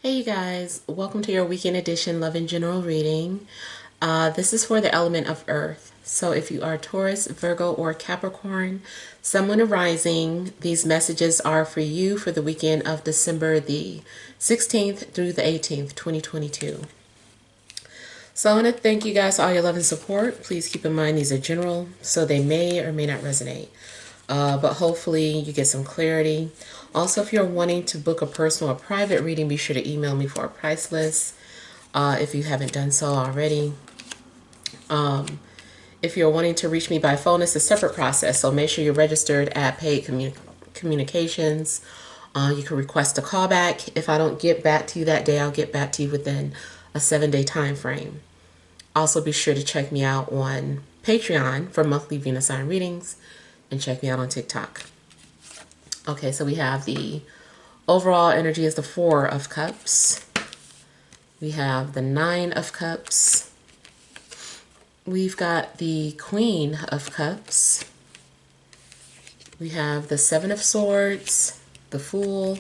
Hey you guys, welcome to your weekend edition Love and General reading. This is for the element of Earth. So if you are Taurus, Virgo, or Capricorn, Sun, Moon, and Rising, these messages are for you for the weekend of December the 16th through the 18th, 2022. So I want to thank you guys for all your love and support. Please keep in mind these are general, so they may or may not resonate. But hopefully you get some clarity. Also, if you're wanting to book a personal or private reading, be sure to email me for a price list if you haven't done so already. If you're wanting to reach me by phone, it's a separate process, so make sure you're registered at Paid Communications. You can request a callback. If I don't get back to you that day, I'll get back to you within a 7-day time frame. Also, be sure to check me out on Patreon for monthly Venus sign readings, and check me out on TikTok. Okay, so we have the overall energy is the Four of Cups. We have the Nine of Cups. We've got the Queen of Cups. We have the Seven of Swords, the Fool,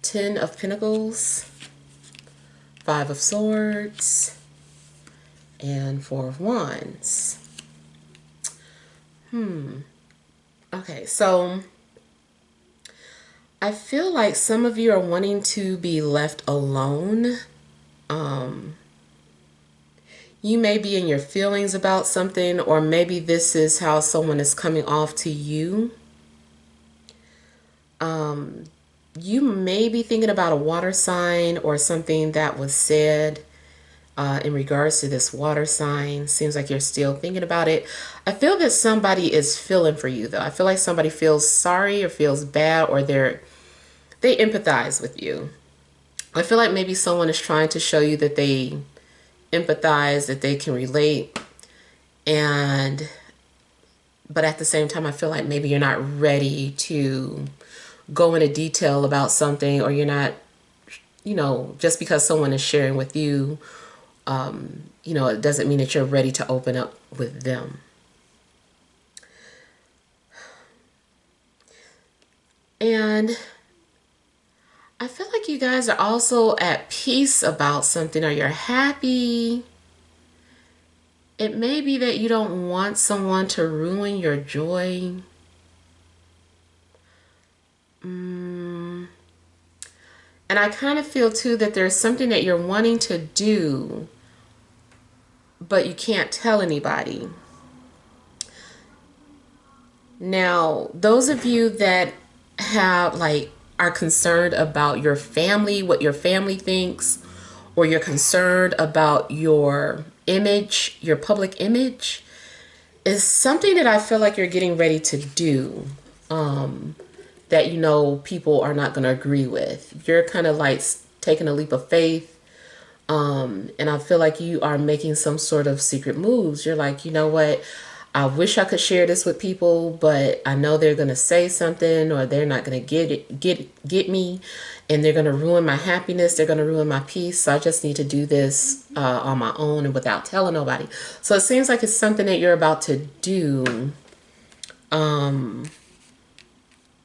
Ten of Pentacles, Five of Swords, and Four of Wands. Okay, so I feel like some of you are wanting to be left alone. You may be in your feelings about something, or maybe this is how someone is coming off to you. You may be thinking about a water sign or something that was said in regards to this water sign. Seems like you're still thinking about it. I feel that somebody is feeling for you, though. I feel like somebody feels sorry or feels bad, or they empathize with you. I feel like maybe someone is trying to show you that they empathize, that they can relate, but at the same time, I feel like maybe you're not ready to go into detail about something, or you're not, just because someone is sharing with you, it doesn't mean that you're ready to open up with them. And I feel like you guys are also at peace about something, or you're happy. It may be that you don't want someone to ruin your joy. And I kind of feel too that there's something that you're wanting to do, but you can't tell anybody. Now, those of you that are concerned about your family, what your family thinks, or you're concerned about your image, your public image, is something that I feel like you're getting ready to do, that people are not going to agree with. You're kind of like taking a leap of faith, and I feel like you are making some sort of secret moves. You're like, you know what? I wish I could share this with people, but I know they're going to say something, or they're not going to get me, and they're going to ruin my happiness. They're going to ruin my peace. So I just need to do this on my own and without telling nobody. So it seems like it's something that you're about to do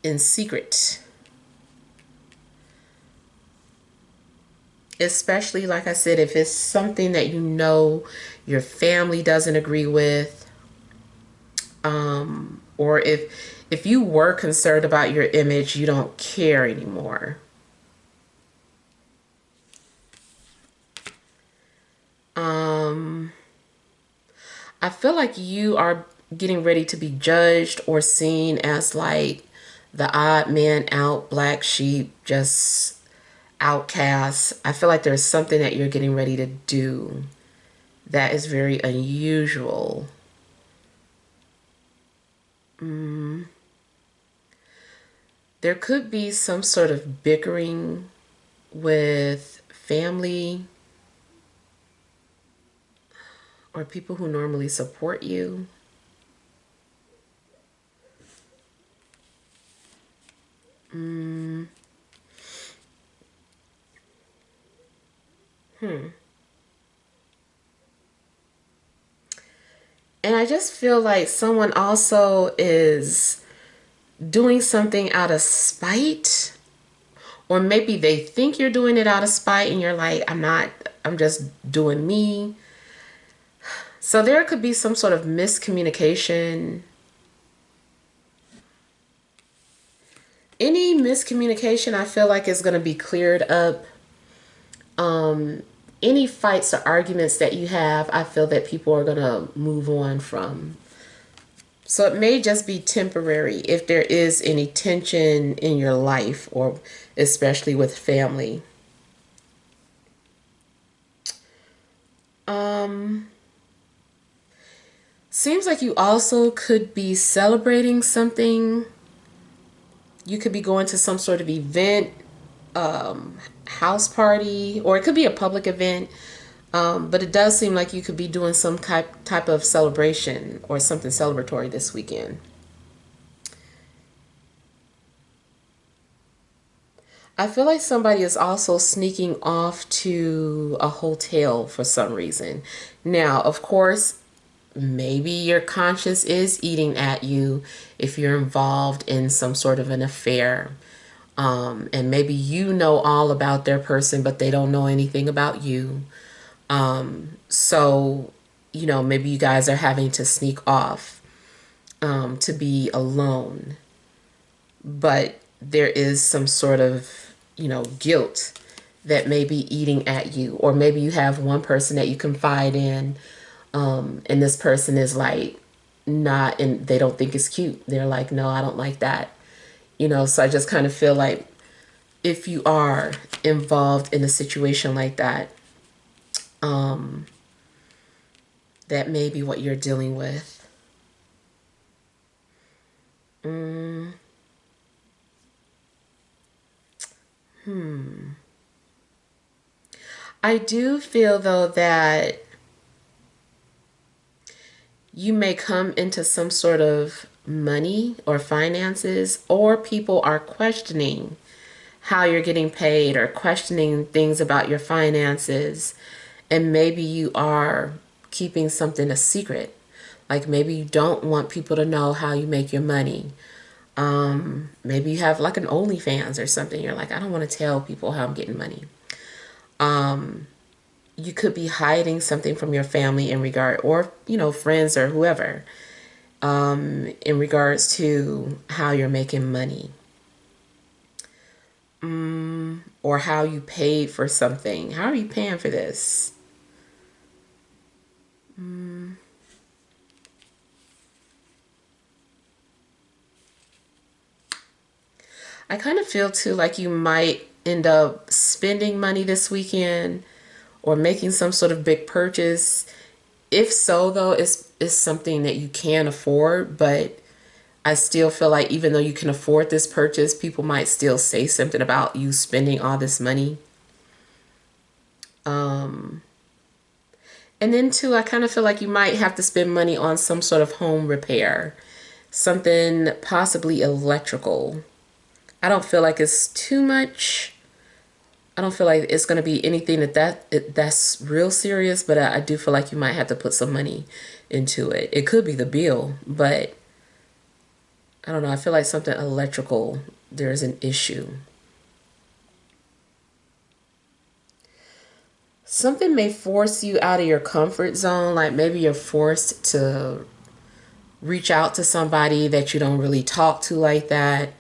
in secret. Especially, like I said, if it's something that your family doesn't agree with, or if you were concerned about your image, you don't care anymore. I feel like you are getting ready to be judged or seen as like the odd man out, black sheep, just outcast. I feel like there's something that you're getting ready to do that is very unusual. There could be some sort of bickering with family or people who normally support you. And I just feel like someone also is doing something out of spite, Or maybe they think you're doing it out of spite and you're like, I'm not, I'm just doing me. So there could be some sort of miscommunication. Any miscommunication I feel like is going to be cleared up. Any fights or arguments that you have, I feel that people are going to move on from. So it may just be temporary if there is any tension in your life, or especially with family. Seems like you also could be celebrating something. You could be going to some sort of event, house party, or it could be a public event. But it does seem like you could be doing some type of celebration or something celebratory this weekend. I feel like somebody is also sneaking off to a hotel for some reason. Now, of course, maybe your conscience is eating at you if you're involved in some sort of an affair. And maybe you know all about their person, but they don't know anything about you. So, maybe you guys are having to sneak off to be alone. But there is some sort of, guilt that may be eating at you. Or maybe you have one person that you confide in, and this person is like, not, and they don't think it's cute. They're like, no, I don't like that. So I just kind of feel like if you are involved in a situation like that, that may be what you're dealing with. I do feel though that you may come into some sort of money or finances, or people are questioning how you're getting paid or questioning things about your finances. And maybe you are keeping something a secret. Like maybe you don't want people to know how you make your money. Maybe you have like an OnlyFans or something. You're like, I don't want to tell people how I'm getting money. You could be hiding something from your family in regard, or, friends or whoever, in regards to how you're making money. Or how you paid for something. How are you paying for this? I kind of feel too like you might end up spending money this weekend or making some sort of big purchase. If so, though, it's something that you can afford, but I still feel like even though you can afford this purchase, people might still say something about you spending all this money. And then too, I kind of feel like you might have to spend money on some sort of home repair, something possibly electrical. I don't feel like it's too much. I don't feel like it's going to be anything that's real serious, but I do feel like you might have to put some money into it. It could be the bill, but I don't know. I feel like something electrical, there's an issue. Something may force you out of your comfort zone. Like maybe you're forced to reach out to somebody that you don't really talk to like that.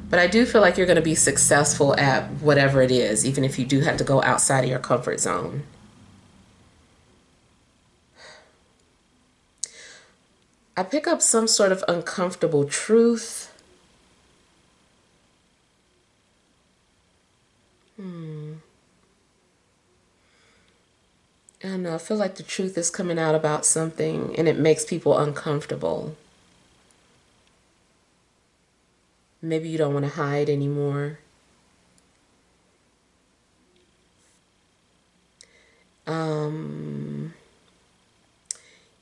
But I do feel like you're going to be successful at whatever it is, even if you do have to go outside of your comfort zone. I pick up some sort of uncomfortable truth. I don't know. I feel like the truth is coming out about something and it makes people uncomfortable. Maybe you don't want to hide anymore.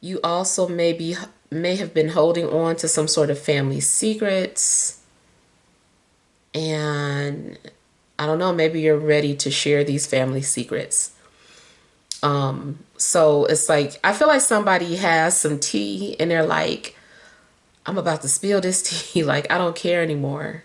You also may have been holding on to some sort of family secrets. And I don't know, maybe you're ready to share these family secrets. So it's like, I feel like somebody has some tea and they're like, I'm about to spill this tea. Like, I don't care anymore.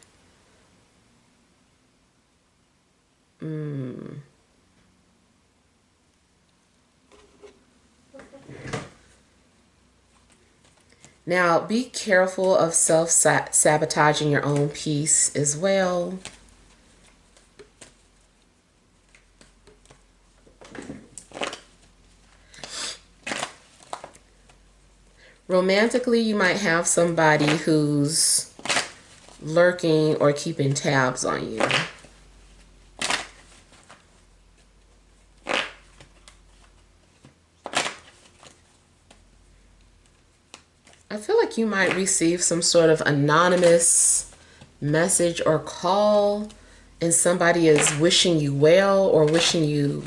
Now, be careful of self-sabotaging your own peace as well. Romantically, you might have somebody who's lurking or keeping tabs on you. I feel like you might receive some sort of anonymous message or call, and somebody is wishing you well or wishing you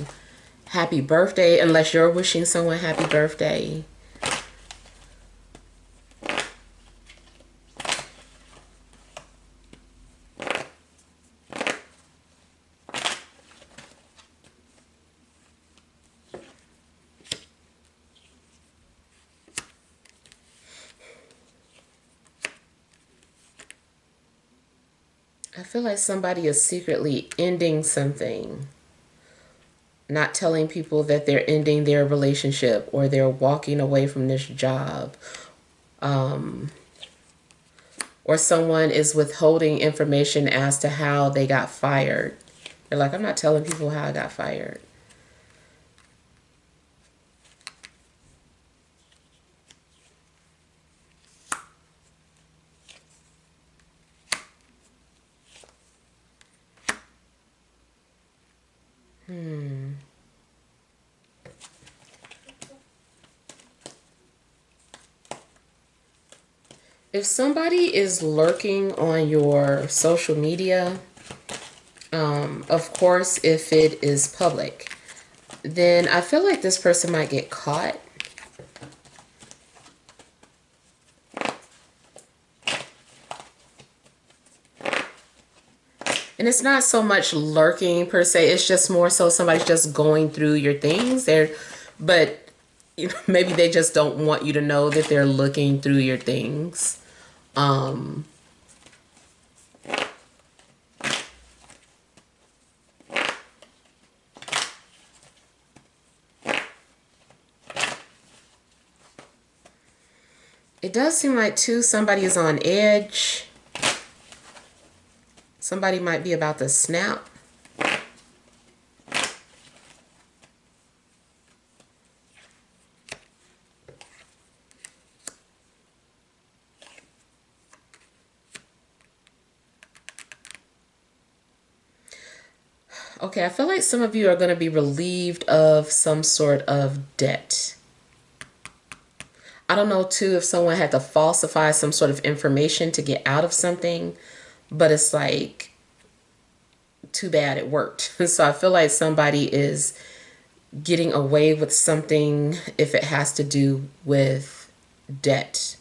happy birthday, unless you're wishing someone happy birthday. I feel like somebody is secretly ending something, not telling people that they're ending their relationship or they're walking away from this job. Or someone is withholding information as to how they got fired. They're like, I'm not telling people how I got fired. If somebody is lurking on your social media, of course, if it is public, then I feel like this person might get caught. And it's not so much lurking per se, it's just more so somebody's just going through your things there, but you know, maybe they just don't want you to know that they're looking through your things. It does seem like too somebody is on edge. Somebody might be about to snap. Okay, I feel like some of you are going to be relieved of some sort of debt. I don't know, too, if someone had to falsify some sort of information to get out of something, but it's like, too bad it worked. So I feel like somebody is getting away with something if it has to do with debt.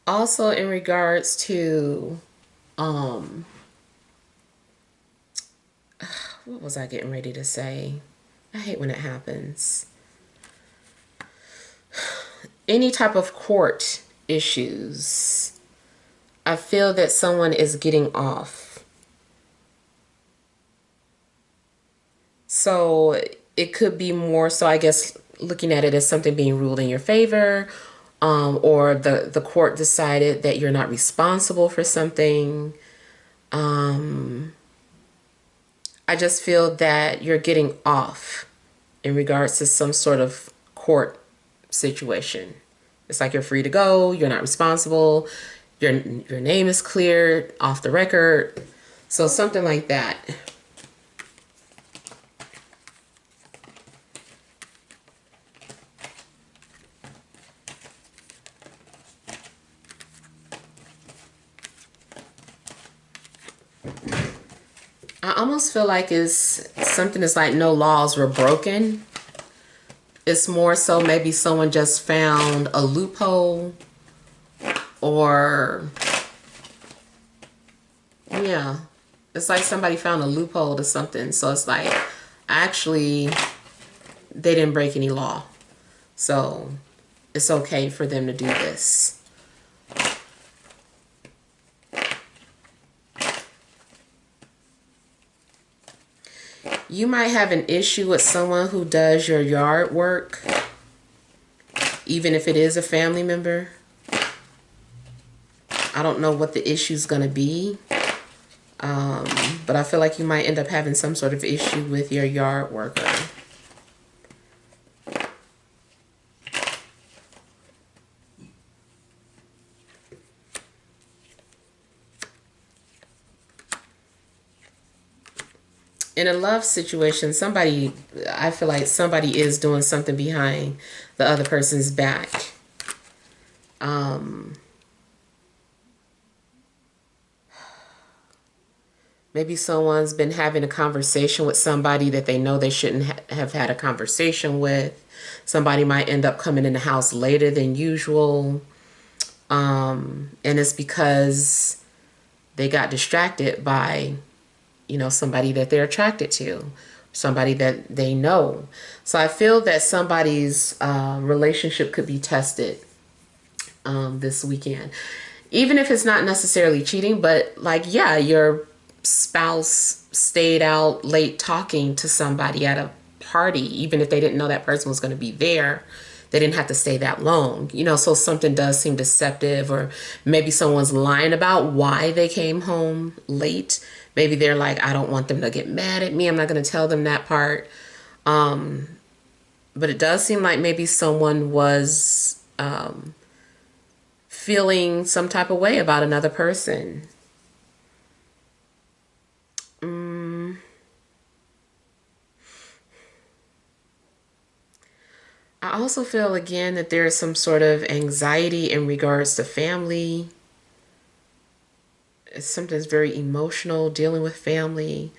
Also, in regards to, what was I getting ready to say? I hate when it happens. Any type of court issues. I feel that someone is getting off. So it could be more so, I guess, looking at it as something being ruled in your favor, or the court decided that you're not responsible for something. I just feel that you're getting off in regards to some sort of court situation. It's like you're free to go, you're not responsible, your name is cleared off the record. So something like that. I almost feel like it's something that's like no laws were broken. It's more so maybe someone just found a loophole, or yeah, it's like somebody found a loophole to something. So it's like, actually, they didn't break any law. So it's okay for them to do this. You might have an issue with someone who does your yard work, even if it is a family member. I don't know what the issue is going to be, but I feel like you might end up having some sort of issue with your yard worker. In a love situation, I feel like somebody is doing something behind the other person's back. Maybe someone's been having a conversation with somebody that they know they shouldn't have had a conversation with. Somebody might end up coming in the house later than usual. And it's because they got distracted by, somebody that they're attracted to, somebody that they know. So I feel that somebody's relationship could be tested this weekend. Even if it's not necessarily cheating, but like, yeah, your spouse stayed out late talking to somebody at a party, even if they didn't know that person was going to be there. They didn't have to stay that long, so something does seem deceptive, or maybe someone's lying about why they came home late. Maybe they're like, I don't want them to get mad at me. I'm not going to tell them that part. But it does seem like maybe someone was feeling some type of way about another person. I also feel again that there is some sort of anxiety in regards to family. It's something that's very emotional, dealing with family.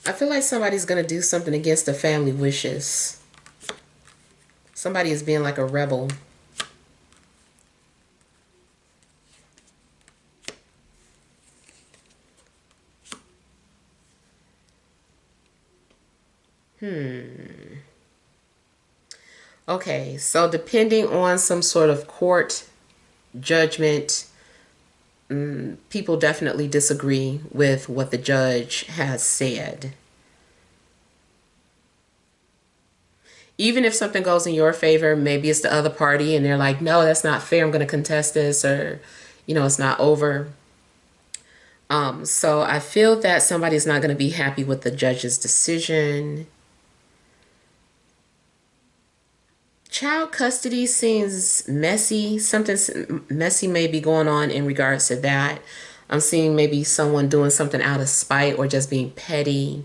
I feel like somebody's going to do something against the family wishes. Somebody is being like a rebel. Okay, so depending on some sort of court judgment, people definitely disagree with what the judge has said. Even if something goes in your favor, maybe it's the other party and they're like, no, that's not fair, I'm going to contest this, or, it's not over. So I feel that somebody's not going to be happy with the judge's decision. Child custody seems messy. Something messy may be going on in regards to that. I'm seeing maybe someone doing something out of spite or just being petty.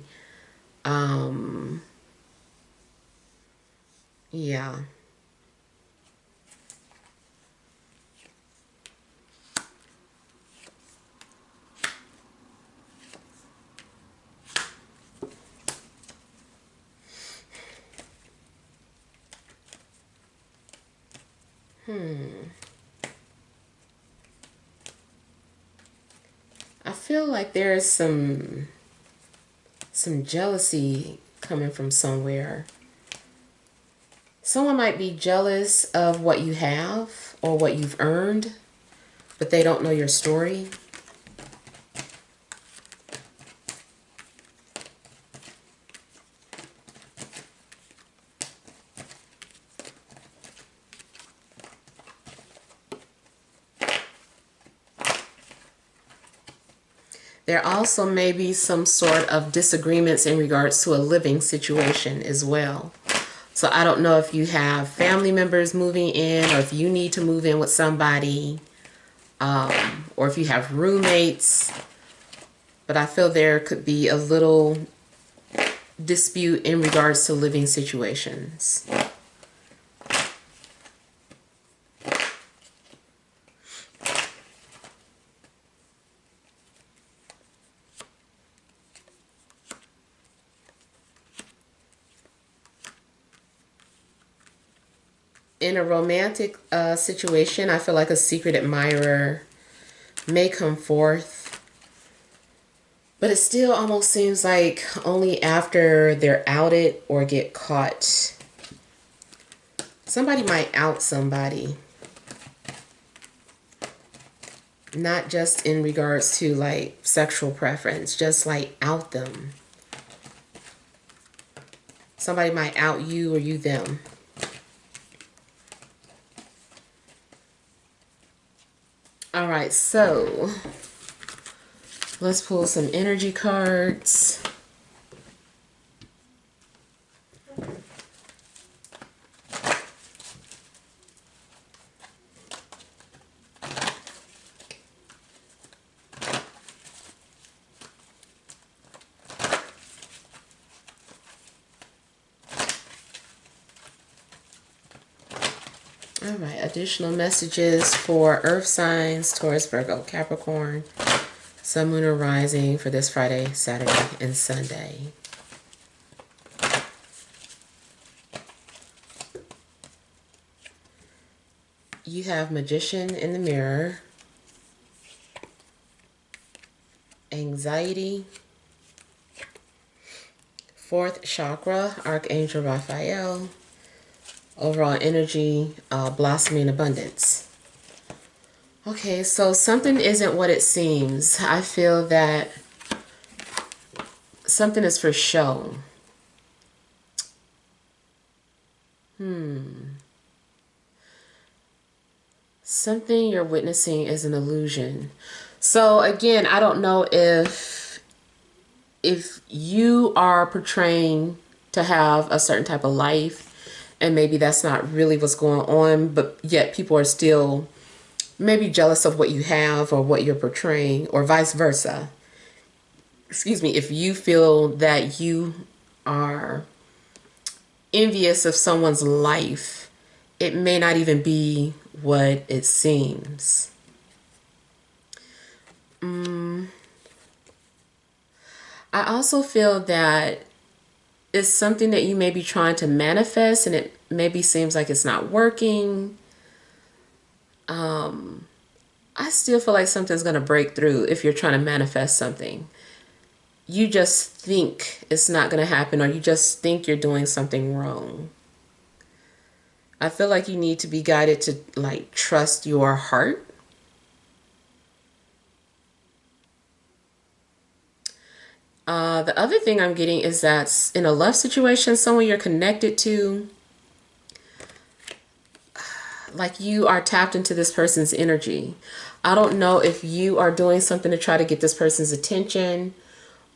Yeah. I feel like there's some jealousy coming from somewhere. Someone might be jealous of what you have or what you've earned, but they don't know your story. There also may be some sort of disagreements in regards to a living situation as well. So I don't know if you have family members moving in, or if you need to move in with somebody, or if you have roommates. But I feel there could be a little dispute in regards to living situations. In a romantic situation, I feel like a secret admirer may come forth, but it still almost seems like only after they're outed or get caught. Somebody might out somebody, not just in regards to like sexual preference, just like out them. Somebody might out you or you them. All right, so let's pull some energy cards. All right, additional messages for Earth signs, Taurus, Virgo, Capricorn, Sun, Moon, or Rising for this Friday, Saturday, and Sunday. You have Magician in the Mirror, Anxiety, Fourth Chakra, Archangel Raphael, overall energy, blossoming abundance. Okay, so something isn't what it seems. I feel that something is for show. Something you're witnessing is an illusion. So again, I don't know if you are portraying to have a certain type of life, and maybe that's not really what's going on, but yet people are still maybe jealous of what you have or what you're portraying, or vice versa. Excuse me, if you feel that you are envious of someone's life, it may not even be what it seems. I also feel that it's something that you may be trying to manifest, and it maybe seems like it's not working. I still feel like something's going to break through if you're trying to manifest something. You just think it's not going to happen, or you just think you're doing something wrong. I feel like you need to be guided to like trust your heart. The other thing I'm getting is that in a love situation, someone you're connected to, like you are tapped into this person's energy. I don't know if you are doing something to try to get this person's attention,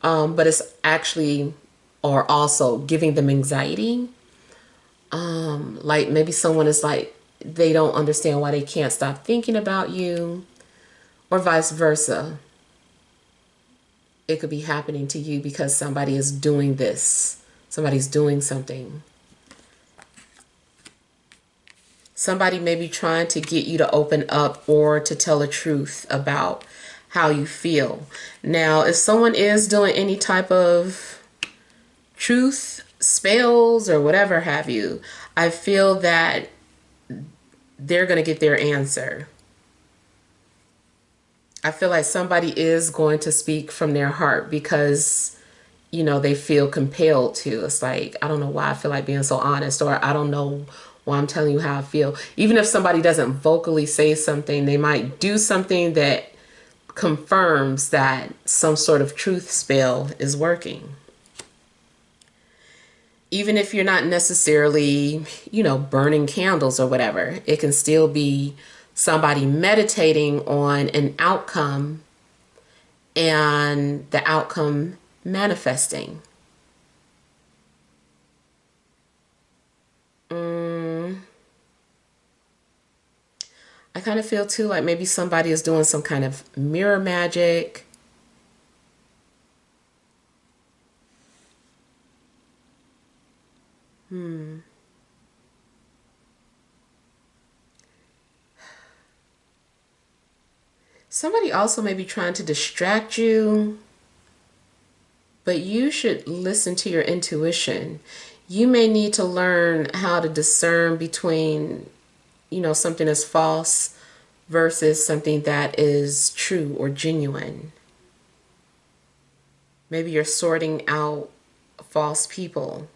but it's actually, or also giving them anxiety. Like maybe someone is like, they don't understand why they can't stop thinking about you, or vice versa. It could be happening to you because somebody is doing this. Somebody's doing something. Somebody may be trying to get you to open up or to tell the truth about how you feel. Now, if someone is doing any type of truth spells or whatever have you, I feel that they're going to get their answer. I feel like somebody is going to speak from their heart because, you know, they feel compelled to. It's like, I don't know why I feel like being so honest, or I don't know why I'm telling you how I feel. Even if somebody doesn't vocally say something, they might do something that confirms that some sort of truth spell is working. Even if you're not necessarily, you know, burning candles or whatever, it can still be somebody meditating on an outcome and the outcome manifesting. I kind of feel too like maybe somebody is doing some kind of mirror magic. Somebody also may be trying to distract you, but you should listen to your intuition. You may need to learn how to discern between, something that's false versus something that is true or genuine. Maybe you're sorting out false people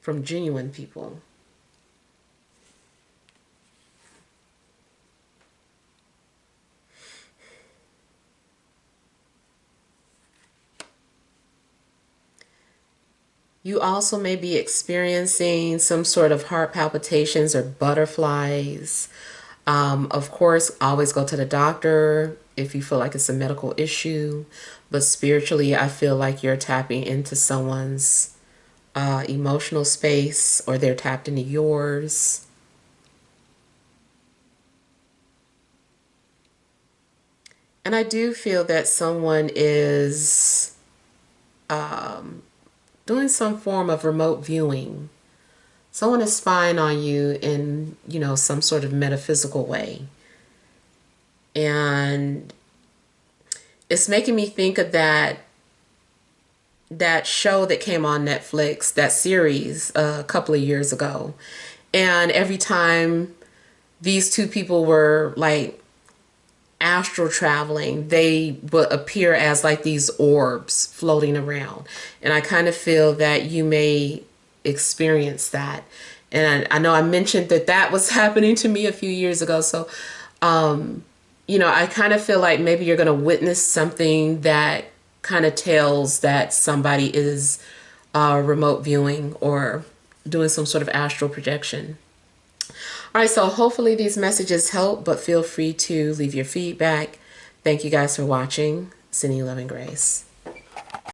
from genuine people. You also may be experiencing some sort of heart palpitations or butterflies. Of course, always go to the doctor if you feel like it's a medical issue. But spiritually, I feel like you're tapping into someone's emotional space, or they're tapped into yours. And I do feel that someone is doing some form of remote viewing. Someone is spying on you in, some sort of metaphysical way. And it's making me think of that show that came on Netflix, that series a couple of years ago. And every time these two people were like astral traveling, they would appear as like these orbs floating around. And I kind of feel that you may experience that. And I know I mentioned that was happening to me a few years ago. So, I kind of feel like maybe you're going to witness something that kind of tells that somebody is remote viewing or doing some sort of astral projection. All right, so hopefully these messages help, but feel free to leave your feedback. Thank you guys for watching. Sending you love and grace.